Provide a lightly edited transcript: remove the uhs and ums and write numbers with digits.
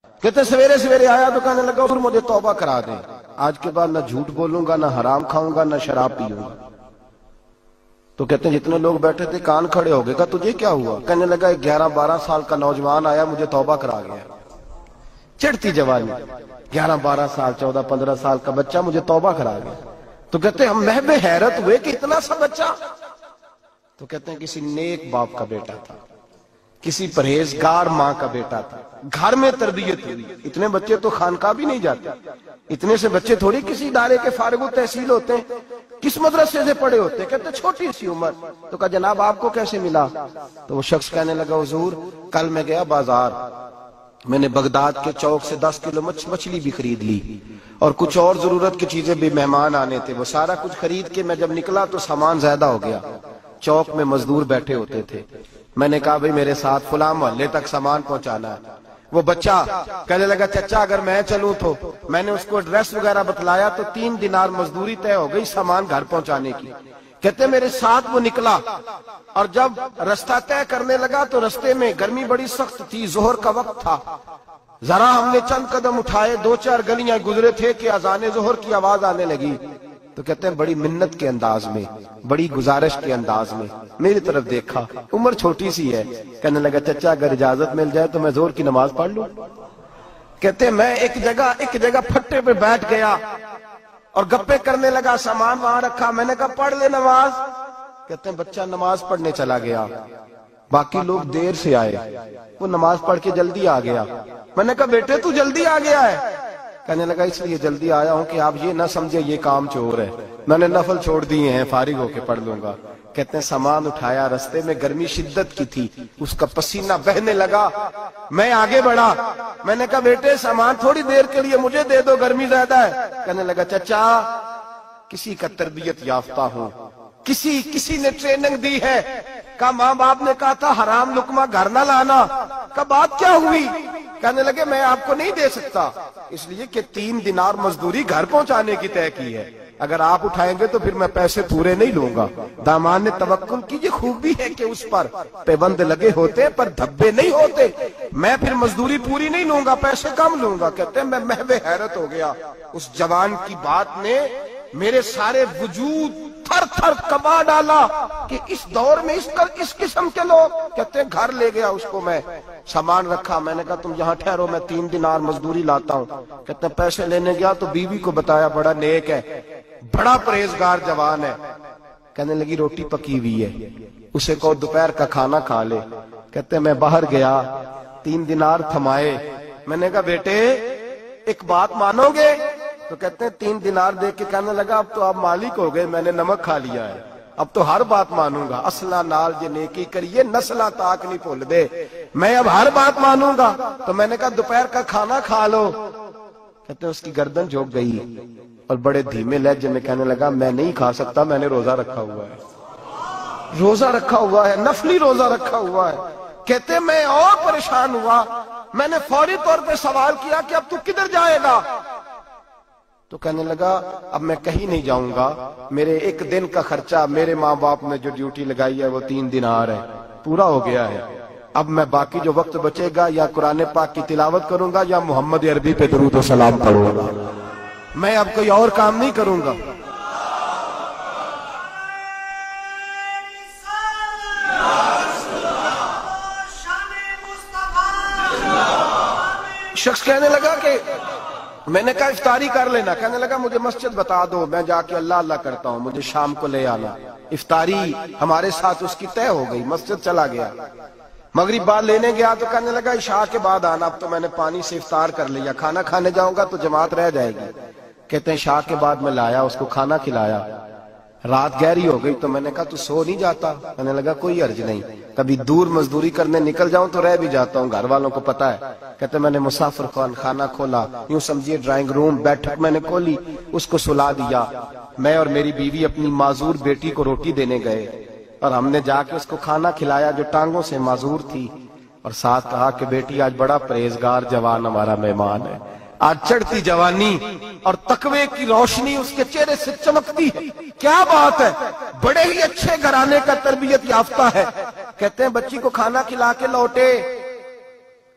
کہتے سویرے سویرے آیا تو کہنے لگا پھر مجھے توبہ کرا دیں، آج کے بعد نہ جھوٹ بولوں گا، نہ حرام کھاؤں گا، نہ شراب پیوں گا۔ تو کہتے ہیں جتنے لوگ بیٹھے تھے کان کھڑے ہو گئے، کہا تجھے کیا ہوا؟ کہنے لگا 11-12 سال کا نوجوان آیا مجھے توبہ کرا گیا۔ چڑھتی جوانی، 11-12 سال 14-15 سال کا بچہ مجھے توبہ کرا گیا۔ تو کہتے ہیں ہم محو حیرت ہوئے کہ اتنا سا بچہ؟ تو کہتے ہیں کسی نیک باپ کا بیٹا تھا، کسی پرہیزگار ماں کا بیٹا تھا، گھر میں تربیت ہوئی۔ اتنے بچے تو خانقاہ بھی نہیں جاتے، اتنے سے بچے تھوڑی کسی ادارے کے فارغ التحصیل ہوتے ہیں، کس مدرسے سے پڑھے ہوتے ہیں؟ کہتے چھوٹی سی عمر۔ تو کہا جناب آپ کو کیسے ملا؟ تو وہ شخص کہنے لگا حضور کل میں گیا بازار، میں نے بغداد کے چوک سے 10 کلو مچھلی بھی خرید لی اور کچھ اور ضرورت کی چیزیں بھی، مہمان آنے تھے، وہ سارا کچھ خرید کے میں جب نکلا تو سامان زیادہ ہو گیا۔ چوک میں مزدور بیٹھے ہوتے تھے، میں نے کہا بھئی میرے ساتھ فلاں محلے تک سامان پہنچانا ہے۔ وہ بچہ کہنے لگا چچا اگر میں چلوں تو؟ میں نے اس کو ایڈریس وغیرہ بتلایا تو 3 دینار مزدوری طے ہو گئی سامان گھر پہنچانے کی۔ کہتے میرے ساتھ وہ نکلا اور جب رستہ طے کرنے لگا تو رستے میں گرمی بڑی سخت تھی، ظہر کا وقت تھا، ذرا ہم نے چند قدم اٹھائے، 2-4 گلیاں گزرے تھے کہ اذان ظہر کی آواز آنے لگی۔ تو کہتے ہیں بڑی منت کے انداز میں، بڑی گزارش کے انداز میں میری طرف دیکھا، عمر چھوٹی سی ہے، کہنے لگا چچا اگر اجازت مل جائے تو میں ظہر کی نماز پڑھ لوں۔ کہتے ہیں میں ایک جگہ پھٹے پہ بیٹھ گیا اور گپے کرنے لگا، سامان وہاں رکھا، میں نے کہا پڑھ لے نماز۔ کہتے ہیں بچہ نماز پڑھنے چلا گیا، باقی لوگ دیر سے آئے، وہ نماز پڑھ کے جلدی آ گیا۔ میں نے کہا بیٹے تو جلدی آ گیا ہے؟ کہنے لگا اس لیے جلدی آیا ہوں کہ آپ یہ نہ سمجھے یہ کام چور ہے، میں نے نفل چھوڑ دیے ہیں، فارغ ہو کے پڑھ لوں گا۔ کہتے ہیں سامان اٹھایا، رستے میں گرمی شدت کی تھی، اس کا پسینہ بہنے لگا، میں آگے بڑھا، میں نے کہا بیٹے سامان تھوڑی دیر کے لیے مجھے دے دو، گرمی زیادہ ہے۔ کہنے لگا چچا کسی کا تربیت یافتہ ہوں، کسی نے ٹریننگ دی ہے، کہا ماں باپ نے کہا تھا حرام لقمہ گھر نہ لانا، کہا بات کیا ہوئی؟ کہنے لگے میں آپ کو نہیں دے سکتا، اس لیے کہ 3 دینار مزدوری گھر پہنچانے کی طے کی ہے، اگر آپ اٹھائیں گے تو پھر میں پیسے پورے نہیں لوں گا۔ دامان نے توکل کی یہ خوبی ہے کہ اس پر پیبند لگے ہوتے پر دھبے نہیں ہوتے، میں پھر مزدوری پوری نہیں لوں گا، پیسے کم لوں گا۔ کہتے ہیں میں محو حیرت ہو گیا، اس جوان کی بات نے میرے سارے وجود تھر تھر کبا ڈالا کہ اس دور میں اس قسم کے لوگ۔ کہتے ہیں گھر لے گیا اس کو، میں سامان رکھا، میں نے کہا تم یہاں ٹھہرو میں 3 دینار مزدوری لاتا ہوں۔ کہتے ہیں پیسے لینے گیا تو بیوی کو بتایا بڑا نیک ہے، بڑا پرہیزگار جوان ہے، کہنے لگی روٹی پکی ہوئی ہے، اسے کہو دوپہر کا کھانا کھا لے۔ کہتے ہیں میں باہر گیا، 3 دینار تھمائے، میں نے کہا بیٹے ایک بات مانو گے؟ تو کہتے ہیں 3 دینار دے کے کہنے لگا اب تو آپ مالک ہو گئے، میں نے نمک کھا لیا ہے، اب تو ہر بات مانوں گا، اصلہ نال جے نیکی کریے نسلہ تاک نہیں بھول دے، میں اب ہر بات مانوں گا۔ تو میں نے کہا دوپہر کا کھانا کھا لو۔ کہتے ہیں اس کی گردن جھک گئی اور بڑے دھیمے لہجے میں کہنے لگا میں نہیں کھا سکتا، میں نے روزہ رکھا ہوا ہے، روزہ رکھا ہوا ہے، نفلی روزہ رکھا ہوا ہے۔ کہتے ہیں میں اور پریشان ہوا، میں نے فوری طور پہ سوال کیا کہ اب تو کدھر جائے گا؟ تو کہنے لگا اب میں کہیں نہیں جاؤں گا، میرے 1 دن کا خرچہ میرے ماں باپ نے جو ڈیوٹی لگائی ہے وہ 3 دینار ہے، پورا ہو گیا ہے، اب میں باقی جو وقت بچے گا یا قرآن پاک کی تلاوت کروں گا یا محمد عربی پہ درود و سلام پڑھوں گا، میں اب کوئی اور کام نہیں کروں گا۔ شخص کہنے لگا کہ میں نے کہا افطاری کر لینا، کہنے لگا مجھے مسجد بتا دو، میں جا کے اللہ اللہ کرتا ہوں، مجھے شام کو لے آنا۔ افطاری ہمارے ساتھ اس کی طے ہو گئی، مسجد چلا گیا، مغرب بعد لینے گیا تو کہنے لگا عشاء کے بعد آنا، اب تو میں نے پانی سے افطار کر لیا، کھانا کھانے جاؤں گا تو جماعت رہ جائے گی۔ کہتے ہیں عشاء کے بعد میں لایا، اس کو کھانا کھلایا، رات گہری ہو گئی تو میں نے کہا تو سو نہیں جاتا؟ کہنے لگا کوئی عرض نہیں، کبھی دور مزدوری کرنے نکل جاؤں تو رہ بھی جاتا ہوں، گھر والوں کو پتا ہے۔ کہتے میں نے مسافر خانہ کھولا، یوں سمجھیے ڈرائنگ روم بیٹھک میں نے کھولی، اس کو سلا دیا، میں اور میری بیوی اپنی معذور بیٹی کو روٹی دینے گئے اور ہم نے جا کے اس کو کھانا کھلایا جو ٹانگوں سے معذور تھی، اور ساتھ کہا کہ بیٹی آج بڑا پرہیزگار جوان ہمارا مہمان ہے، آج چڑھتی جوانی اور تقوی کی روشنی اس کے چہرے سے چمکتی ہے، کیا بات ہے، بڑے ہی اچھے گھرانے کا تربیت یافتہ ہے۔ کہتے ہیں بچی کو کھانا کھلا کے لوٹے،